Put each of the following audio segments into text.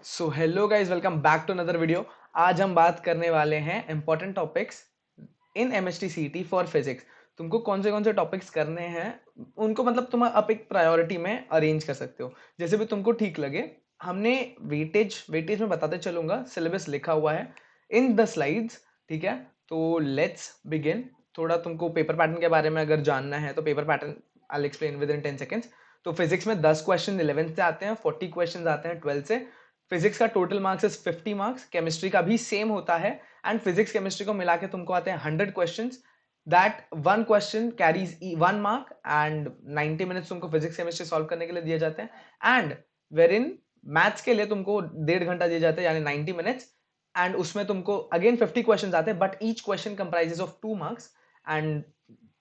So hello guys, welcome back to another video. आज हम बात करने वाले हैं important topics in MST CT for physics. तुमको कौन से टॉपिक्स करने हैं उनको मतलब तुम आप एक प्रायोरिटी में अरेंज कर सकते हो जैसे भी तुमको ठीक लगे। हमने वेटेज में बताते चलूंगा, सिलेबस लिखा हुआ है इन द स्लाइड्स। ठीक है, तो लेट्स बिगिन। थोड़ा तुमको पेपर पैटर्न के बारे में अगर जानना है तो paper pattern I will explain with in 10 seconds. तो फिजिक्स में 10 क्वेश्चन 11th से आते हैं, 40 क्वेश्चन आते हैं 12th से। फिजिक्स का total marks is 50 marks, chemistry का भी सेम होता है एंड फिजिक्स केमिस्ट्री को मिला के तुमको आते हैं 100 questions. That one question carries 1 mark and 90 minutes तुमको फिजिक्स केमिस्ट्री सॉल्व करने के लिए दिए जाते हैं। एंड वेर इन मैथ्स के लिए तुमको 1.5 घंटा दिए जाते हैं यानी 90 मिनट्स। एंड उसमें तुमको अगेन 50 क्वेश्चन आते हैं but each question comprises of 2 marks and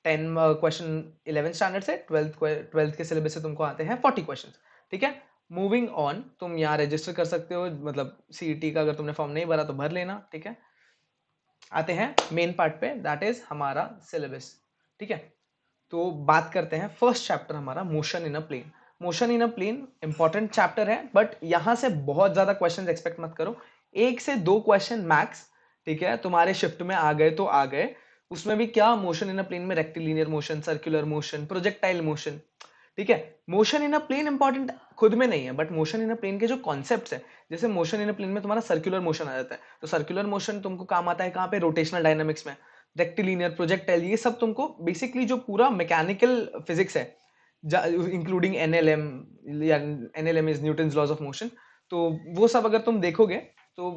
10 question 11th standard से 12th के सिलेबस से तुमको आते हैं 40 क्वेश्चन। ठीक है, मूविंग ऑन, तुम यहाँ रजिस्टर कर सकते हो, मतलब सीईटी का अगर तुमने फॉर्म नहीं भरा तो भर लेना। ठीक है, आते हैं मेन पार्ट पे, दैट इज हमारा सिलेबस। ठीक है, तो बात करते हैं फर्स्ट चैप्टर हमारा motion in a plane. Motion in a plane important chapter है बट यहां से बहुत ज्यादा क्वेश्चंस एक्सपेक्ट मत करो, 1 से 2 क्वेश्चन मैक्स। ठीक है, तुम्हारे शिफ्ट में आ गए तो आ गए। उसमें भी क्या, मोशन इन अ प्लेन में rectilinear motion, circular motion, projectile motion. ठीक है, motion in a plane important खुद में नहीं है but motion in a plane के जो कॉन्सेप्ट्स है, जैसे मोशन इन अ प्लेन में तुम्हारा सर्कुलर मोशन आ जाता है, तो सर्कुलर मोशन तुमको काम आता है कहाँ पे, रोटेशनल डायनामिक्स में। रेक्टिलिनियर, प्रोजेक्टाइल, ये सब तुमको बेसिकली जो पूरा मैकेनिकल फिजिक्स है इंक्लूडिंग एनएलएम, या NLM is Newton's laws of motion, तो वो सब अगर तुम देखोगे तो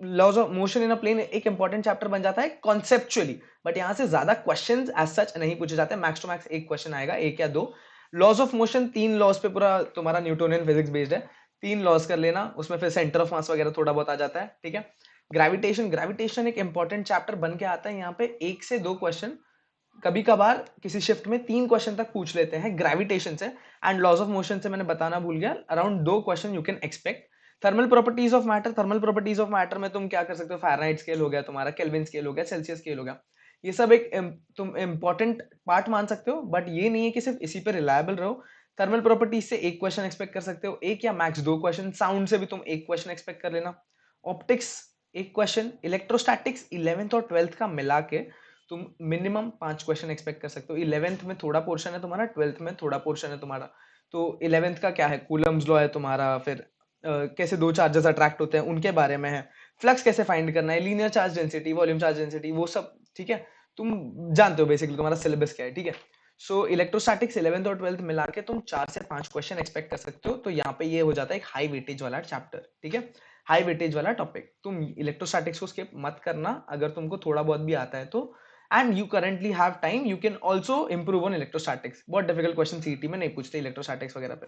laws of motion in a plane एक इंपॉर्टेंट चैप्टर बन जाता है कॉन्सेप्चुअली। बट यहाँ से ज्यादा क्वेश्चंस एज सच नहीं पूछे जाते, मैक्स टू मैक्स एक क्वेश्चन आएगा, एक या दो। लॉज ऑफ मोशन 3 लॉज पे पूरा तुम्हारा न्यूटोनियन फिजिक्स बेस्ड है, 3 लॉज कर लेना, उसमें फिर सेंटर ऑफ मास वगैरह थोड़ा बहुत आ जाता है। ठीक है, ग्रेविटेशन एक इंपॉर्टेंट चैप्टर बन के आता है, यहाँ पे 1 से 2 क्वेश्चन, कभी कभार किसी शिफ्ट में 3 क्वेश्चन तक पूछ लेते हैं ग्रेविटेशन से। एंड लॉज ऑफ मोशन से मैंने बताना भूल गया, around 2 question you can expect. Thermal properties of matter में तुम क्या कर सकते हो, फ़ारेनहाइट स्केल हो गया तुम्हारा, केल्विन स्केल हो गया, सेल्सियस स्केल हो गया। ये सब एक तुम इंपॉर्टेंट पार्ट मान सकते हो बट ये नहीं है कि सिर्फ इसी पे रिलायबल रहो। थर्मल प्रॉपर्टीज से 1 क्वेश्चन एक्सपेक्ट कर सकते हो, एक या मैक्स 2 क्वेश्चन। साउंड से भी तुम 1 क्वेश्चन एक्सपेक्ट कर लेना। Optics 1 question. इलेक्ट्रोस्टैटिक्स 11th और 12th का मिला के तुम मिनिमम 5 क्वेश्चन एक्सपेक्ट कर सकते हो। 11th में थोड़ा पोर्शन है तुम्हारा, 12th में थोड़ा पोर्शन है तुम्हारा। तो 11th का क्या है, कूलम्स लॉ है तुम्हारा, फिर कैसे दो चार्जेस अट्रैक्ट होते हैं उनके बारे में है, फ्लक्स कैसे फाइंड करना है, linear charge density, volume charge density, वो सब। ठीक है, तुम जानते हो बेसिकली तुम्हारा सिलेबस क्या है। ठीक है, सो इलेक्ट्रोस्टैटिक्स 11th और 12th मिला के तुम 4 से 5 क्वेश्चन एक्सपेक्ट कर सकते हो। तो यहाँ पे ये हो जाता है एक हाई वेटेज वाला चैप्टर। ठीक है, हाई वेटेज वाला टॉपिक, तुम इलेक्ट्रोस्टैटिक्स को स्किप मत करना अगर तुमको थोड़ा बहुत भी आता है तो। And you currently have time, you can also improve on electrostatics. बहुत डिफिकल्ट क्वेश्चन सीईटी में नहीं पूछते इलेक्ट्रोस्टैटिक्स वगैरह पे।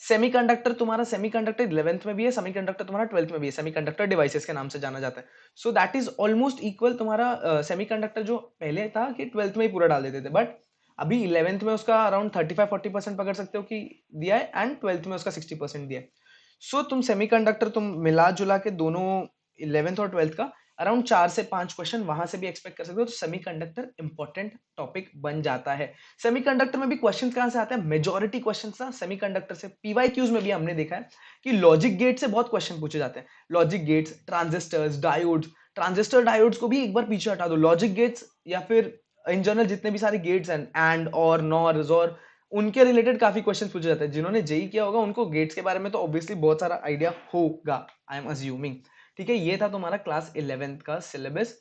सेमीकंडक्टर तुम्हारा, सेमीकंडक्टर 11th में भी है, सेमीकंडक्टर तुम्हारा 12th में भी है, सेमीकंडक्टर डिवाइसेस के नाम से जाना जाता है। So that is almost equal तुम्हारा सेमीकंडक्टर जो पहले था कि 12th में ही पूरा डाल देते थे, बट अभी 11th में उसका अराउंड 35-40% पकड़ सकते हो कि दिया है, एंड 12th में उसका 60% दिया है। सो तुम सेमीकंडक्टर तुम मिला जुला के दोनों 11th और 12th का अराउंड 4 से 5 क्वेश्चन वहां से भी एक्सपेक्ट कर सकते हो। तो सेमीकंडक्टर इंपॉर्टेंट टॉपिक बन जाता है। सेमीकंडक्टर में भी क्वेश्चन कहां से आते हैं, मेजॉरिटी क्वेश्चन ना सेमीकंडक्टर से। पीवाईक्यूज में भी हमने देखा है कि लॉजिक गेट से बहुत क्वेश्चन पूछे जाते हैं। Logic gates, transistors, diodes, transistor diodes को भी एक बार पीछे हटा दो, लॉजिक गेट्स या फिर इन जनरल जितने भी सारे गेट्स हैं, एंड और नॉर और उनके रिलेटेड काफी क्वेश्चन पूछे जाते हैं। जिन्होंने जेई किया होगा उनको गेट्स के बारे में तो ऑब्वियसली बहुत सारा आइडिया होगा, आई एम अज्यूमिंग। ठीक है, ये था तुम्हारा क्लास 11th का सिलेबस।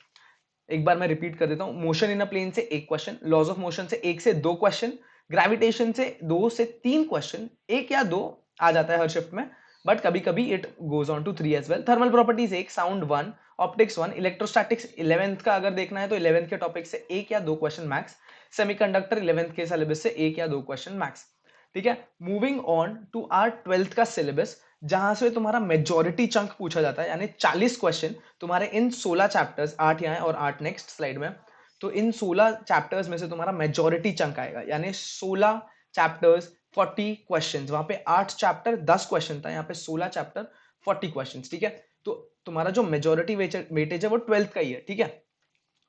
एक बार मैं रिपीट कर देता हूं, मोशन इन अ प्लेन से 1 क्वेश्चन, लॉज ऑफ मोशन से 1 से 2 क्वेश्चन, ग्रेविटेशन से 2 से 3 क्वेश्चन, एक या दो आ जाता है हर शिफ्ट में, बट कभी कभी it goes on to 3 as well. Thermal properties 1, sound 1, optics 1, electrostatics 11th का अगर देखना है तो 11th के टॉपिक से 1 या 2 क्वेश्चन मैक्स, सेमीकंडक्टर 11th के सिलेबस से 1 या 2 क्वेश्चन मैक्स। ठीक है, moving on to are 12th का सिलेबस, जहां से तुम्हारा मेजॉरिटी चंक पूछा जाता है, यानी 40 क्वेश्चन तुम्हारे इन 16 चैप्टर्स, 8 यहाँ और 8 नेक्स्ट स्लाइड में। तो इन 16 चैप्टर्स में से तुम्हारा मेजॉरिटी चंक आएगा, यानी 16 चैप्टर्स 40 क्वेश्चंस। वहां पे 8 चैप्टर 10 क्वेश्चन था, यहाँ पे 16 चैप्टर 40 क्वेश्चंस। ठीक है, तो तुम्हारा जो मेजॉरिटी वेटेज है वो 12th का ही है। ठीक है,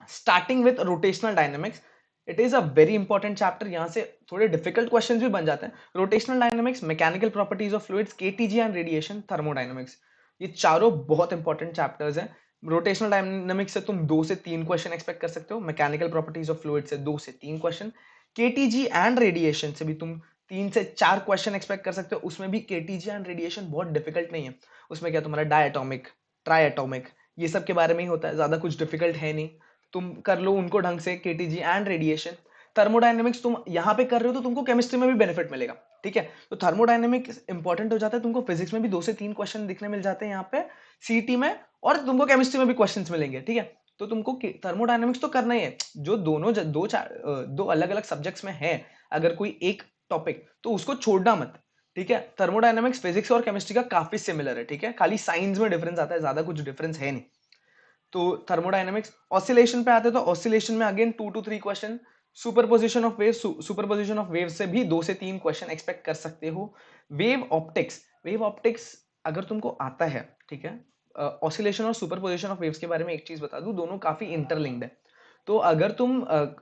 starting with rotational dynamics, it is a very important chapter. यहां से थोड़े डिफिकल्ट क्वेश्चंस भी बन जाते हैं। Rotational dynamics, mechanical properties of fluids, KTG and radiation, thermodynamics. ये चारों बहुत इंपॉर्टेंट चैप्टर्स हैं। रोटेशनल डायनामिक्स से तुम 2 से 3 क्वेश्चन एक्सपेक्ट कर सकते हो, मैकेनिकल प्रॉपर्टीज ऑफ फ्लूइड से 2 से 3 क्वेश्चन, केटीजी एंड रेडिएशन से भी तुम 3 से 4 क्वेश्चन एक्सपेक्ट कर सकते हो। उसमें भी केटीजी एंड रेडिएशन बहुत डिफिकल्ट नहीं है, उसमें क्या तुम्हारा डायटोमिक, ट्राइएटोमिक, ये सब के बारे में ही होता है, ज्यादा कुछ डिफिकल्ट है नहीं, तुम कर लो उनको ढंग से, केटीजी एंड रेडिएशन। थर्मोडायनेमिक्स तुम यहाँ पे कर रहे हो तो तुमको केमिस्ट्री में भी बेनिफिट मिलेगा, ठीक है। तो थर्मोडायनेमिक्स इंपॉर्टेंट हो जाता है, तुमको फिजिक्स में भी 2 से 3 क्वेश्चन दिखने मिल जाते हैं यहाँ पे सीटी में, और तुमको केमिस्ट्री में भी क्वेश्चंस मिलेंगे, ठीक है। तो तुमको थर्मोडायनेमिक्स तो करना ही है, जो दो अलग अलग सब्जेक्ट्स में है अगर कोई एक टॉपिक, तो उसको छोड़ना मत, ठीक है। थर्मोडायनेमिक्स फिजिक्स और केमिस्ट्री का काफी सिमिलर है, ठीक है, खाली साइंस में डिफरेंस आता है, ज्यादा कुछ डिफरेंस है नहीं। तो थर्मोडायनेमिक्स, ऑसिलेशन पे आते हैं तो ऑसिलेशन में again 2 to 3 question, superposition of wave से भी 2 से 3 क्वेश्चन एक्सपेक्ट कर सकते हो। वेव ऑप्टिक्स अगर तुमको आता है, ठीक है, ऑसिलेशन और सुपरपोजिशन ऑफ वेव्स के बारे में एक चीज बता दूं, दोनों काफी इंटरलिंक्ड है। तो अगर तुम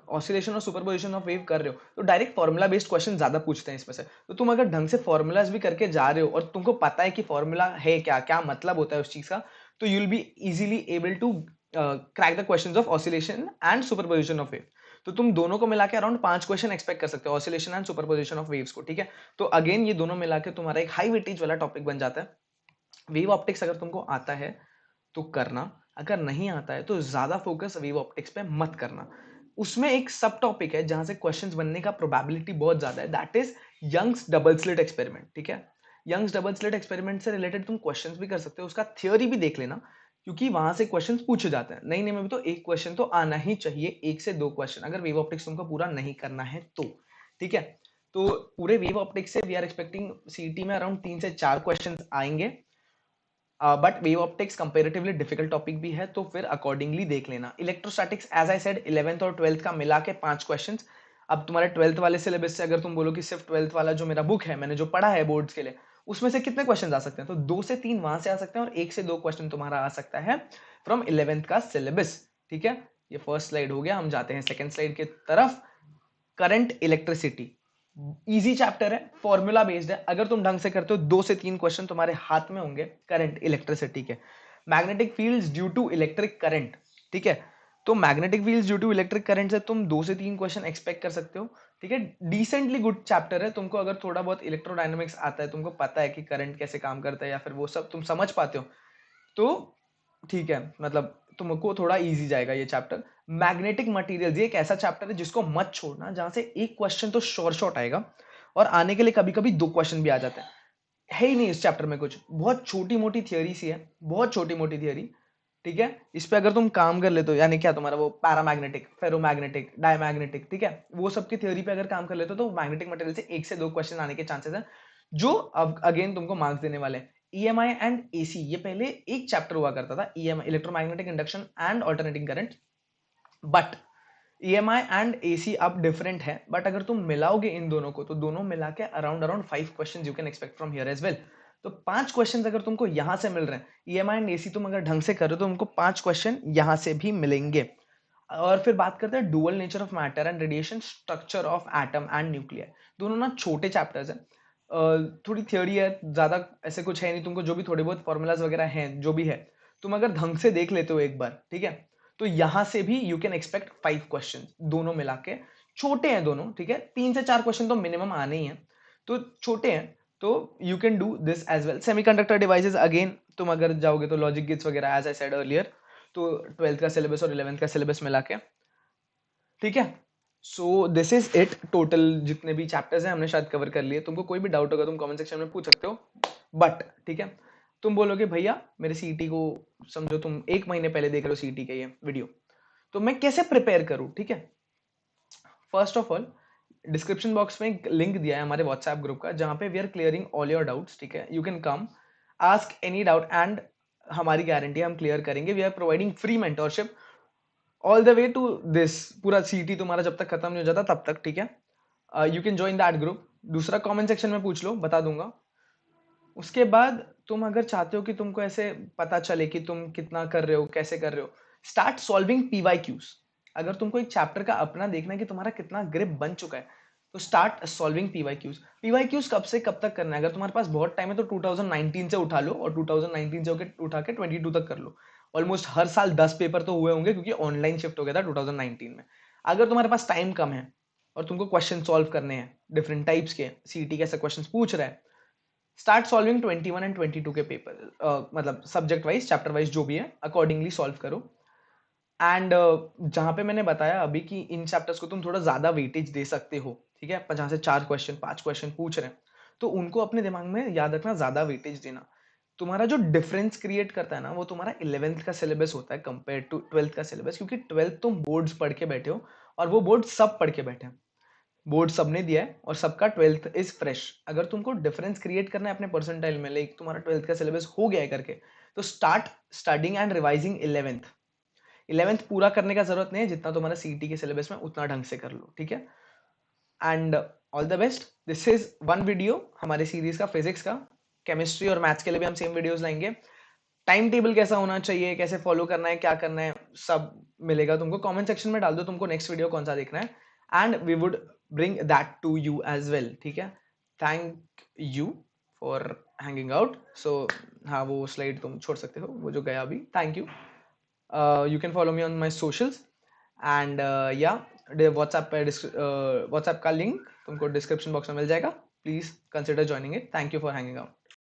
ऑसिलेशन और सुपरपोजिशन ऑफ वेव कर रहे हो तो डायरेक्ट फॉर्मूला बेस्ड क्वेश्चन ज्यादा पूछते हैं इसमें से। तो तुम अगर ढंग से फॉर्मूलाज भी करके जा रहे हो और तुमको पता है कि फॉर्मूला है क्या, क्या मतलब होता है उस चीज का, तो you will be easily able to crack the questions of oscillation and superposition of wave. तो तुम दोनों को मिला के अराउंड 5 क्वेश्चन एक्सपेक्ट कर सकते हो, oscillation and superposition of waves को, ठीक है। तो अगेन ये दोनों मिला के तुम्हारा एक हाई वेटेज वाला टॉपिक बन जाता है। वेव ऑप्टिक्स अगर तुमको आता है तो करना, अगर नहीं आता है तो ज्यादा फोकस वेव ऑप्टिक्स पे मत करना। उसमें एक सब टॉपिक है जहां से क्वेश्चंस बनने का प्रोबेबिलिटी बहुत ज्यादा है, that is Young's double slit experiment, ठीक है। यंग्स डबल स्लिट एक्सपेरिमेंट से रिलेटेड तुम क्वेश्चंस भी कर सकते हो, उसका थियोरी भी देख लेना, क्योंकि वहां से क्वेश्चंस पूछे जाते हैं। नई में भी तो एक क्वेश्चन तो आना ही चाहिए, 1 से 2 क्वेश्चन, अगर वेव ऑप्टिक्स तुमको पूरा नहीं करना है तो, ठीक है। तो पूरे वेव ऑप्टिक्स से वी आर एक्सपेक्टिंग सीटी में अराउंड 3 से 4 क्वेश्चन आएंगे। But wave optics comparatively difficult topic भी है, तो फिर अकॉर्डिंगली देख लेना। Electrostatics as I said 11th और 12th का मिला के 5 क्वेश्चंस। अब तुम्हारे 12th वाले सिलेबस से अगर तुम बोलो कि सिर्फ 12th वाला जो मेरा बुक है, मैंने जो पढ़ा है बोर्ड्स के लिए, उसमें से कितने क्वेश्चन आ सकते हैं, तो 2 से 3 वहां से आ सकते हैं और 1 से 2 क्वेश्चन तुम्हारा आ सकता है फ्रॉम 11th का सिलेबस, ठीक है। ये फर्स्ट स्लाइड हो गया, हम जाते हैं सेकेंड स्लाइड की तरफ। करंट इलेक्ट्रिसिटी इजी चैप्टर है, फॉर्मूला बेस्ड है, अगर तुम ढंग से करते हो 2 से 3 क्वेश्चन तुम्हारे हाथ में होंगे करंट इलेक्ट्रिसिटी के। Magnetic fields due to electric current, ठीक है। तो magnetic fields due to electric current से तुम 2 से 3 क्वेश्चन एक्सपेक्ट कर सकते हो, ठीक है। डिसेंटली गुड चैप्टर है, तुमको अगर थोड़ा बहुत इलेक्ट्रोडायनामिक्स आता है, तुमको पता है कि करंट कैसे काम करता है या फिर वो सब तुम समझ पाते हो, तो ठीक है, मतलब तुमको थोड़ा इजी जाएगा ये चैप्टर। मैग्नेटिक मटेरियल्स, ये एक ऐसा चैप्टर है जिसको मत छोड़ना, जहां से एक क्वेश्चन तो शॉर्ट आएगा, और आने के लिए कभी कभी 2 क्वेश्चन भी आ जाते हैं। है ही नहीं इस चैप्टर में कुछ, बहुत छोटी मोटी थियोरी सी है, बहुत छोटी मोटी थियोरी, ठीक है। इस पे अगर तुम काम कर लेते हो, यानी क्या तुम्हारा वो पैरामैग्नेटिक, फेरोमैग्नेटिक, डायमैग्नेटिक, ठीक है, वो सब की थ्योरी पे अगर काम कर लेते हो तो मैग्नेटिक मटेरियल से 1 से 2 क्वेश्चन आने के चांसेस है, जो अब अगेन तुमको मार्क्स देने वाले हैं। ईएमआई एंड एसी, ये पहले एक चैप्टर हुआ करता था, EMI electromagnetic induction and alternating current, but EMI and AC अब डिफरेंट है। बट अगर तुम मिलाओगे इन दोनों को, तो दोनों मिला के around 5 question you can expect from here as well. तो 5 क्वेश्चन अगर तुमको यहां से मिल रहे हैं, ईएमआई एंड एसी तुम अगर ढंग से करो तो तुमको 5 क्वेश्चन यहां से भी मिलेंगे। और फिर बात करते हैं dual nature of matter and radiation, structure of atom and nuclear. दोनों ना छोटे चैप्टर्स हैं, थोड़ी थ्योरी है, ज्यादा ऐसे कुछ है नहीं, तुमको जो भी थोड़े बहुत फॉर्मूलाज वगैरह हैं, जो भी है, तुम अगर ढंग से देख लेते हो एक बार, ठीक है, तो यहां से भी यू कैन एक्सपेक्ट 5 क्वेश्चन, दोनों मिला के। छोटे हैं दोनों, ठीक है, 3 से 4 क्वेश्चन तो मिनिमम आने ही है, तो छोटे हैं, तो you can do this as well. Semiconductor devices, again तुम अगर जाओगे तो लॉजिक गेट्स वगैरह, एज आई सेड अर्लियर, तो 12th का सिलेबस और 11th का सिलेबस मिला के, ठीक है। So this is it, total जितने भी चैप्टर्स हैं हमने शायद कवर कर लिए। तुमको कोई भी डाउट होगा तुम कमेंट सेक्शन में पूछ सकते हो, बट ठीक है, तुम बोलोगे भैया मेरे सीटी को, समझो तुम 1 महीने पहले देख रहे हो सीटी के ये वीडियो, तो मैं कैसे प्रिपेयर करूं, ठीक है। First of all, description box में एक लिंक दिया है हमारे व्हाट्सएप ग्रुप का, जहां पे we are clearing all your doubts, ठीक है। You can come, ask any doubt, and हमारी गारंटी हम क्लियर करेंगे। We are providing free mentorship all the way to this, पूरा सीटी तुम्हारा जब तक खत्म नहीं हो जाता तब तक, ठीक है। You can join that group. दूसरा, कमेंट सेक्शन में पूछ लो, बता दूंगा। उसके बाद तुम अगर चाहते हो कि तुमको ऐसे पता चले कि तुम कितना कर रहे हो, कैसे कर रहे हो, स्टार्ट सॉल्विंग पीवाईक्यूज। अगर तुमको एक चैप्टर का अपना देखना है कि तुम्हारा कितना ग्रिप बन चुका है, तो स्टार्ट सॉल्विंग पीवाईक्यूज। पीवाईक्यूज कब से कब तक करना है? अगर तुम्हारे पास बहुत टाइम है तो 2019 से उठा लो और 2019 से उठा के 22 तक कर लो। ऑलमोस्ट हर साल 10 पेपर तो हुए होंगे क्योंकि ऑनलाइन शिफ्ट हो गया था 2019 में। अगर तुम्हारे पास टाइम कम है और तुमको क्वेश्चन सॉल्व करने हैं डिफरेंट टाइप्स के, सीईटी कैसे क्वेश्चन पूछ रहा है, स्टार्ट सॉल्विंग 21 एंड 22 के पेपर, मतलब सब्जेक्ट वाइज चैप्टर वाइज जो भी है अकॉर्डिंगली सॉल्व करो। एंड जहां पे मैंने बताया अभी कि इन चैप्टर्स को तुम थोड़ा ज्यादा वेटेज दे सकते हो, ठीक है, जहां से 4 क्वेश्चन 5 क्वेश्चन पूछ रहे हैं तो उनको अपने दिमाग में याद रखना, ज्यादा वेटेज देना। तुम्हारा जो डिफरेंस क्रिएट करता है ना वो तुम्हारा 11th का सिलेबस होता है कंपेयर टू 12th का सिलेबस, क्योंकि 12th तुम बोर्ड्स पढ़ के बैठे हो और वो बोर्ड सब पढ़ के बैठे हैं, बोर्ड सबने दिया है और सबका 12th इज फ्रेश। अगर तुमको डिफरेंस क्रिएट करना है अपने परसेंटाइल में, लाइक तुम्हारा 12th का सिलेबस हो गया है करके, तो start studying and revising 11th पूरा करने का जरूरत नहीं है, जितना तुम्हारा सीईटी के सिलेबस में उतना ढंग से कर लो, ठीक है। And all the best. This is one video हमारे सीरीज का फिजिक्स का। केमिस्ट्री और मैथ्स के लिए भी हम सेम वीडियोस लाएंगे। टाइम टेबल कैसा होना चाहिए, कैसे फॉलो करना है, क्या करना है, सब मिलेगा तुमको। कमेंट सेक्शन में डाल दो तुमको नेक्स्ट वीडियो कौन सा देखना है and we would bring that to you as well, ठीक है। Thank you for hanging out. So हाँ, वो स्लाइड तुम छोड़ सकते हो, वो जो गया अभी। Thank you. You can follow me on my socials and yeah, WhatsApp पे व्हाट्सएप का लिंक तुमको डिस्क्रिप्शन बॉक्स में मिल जाएगा। Please consider joining it. Thank you for hanging out.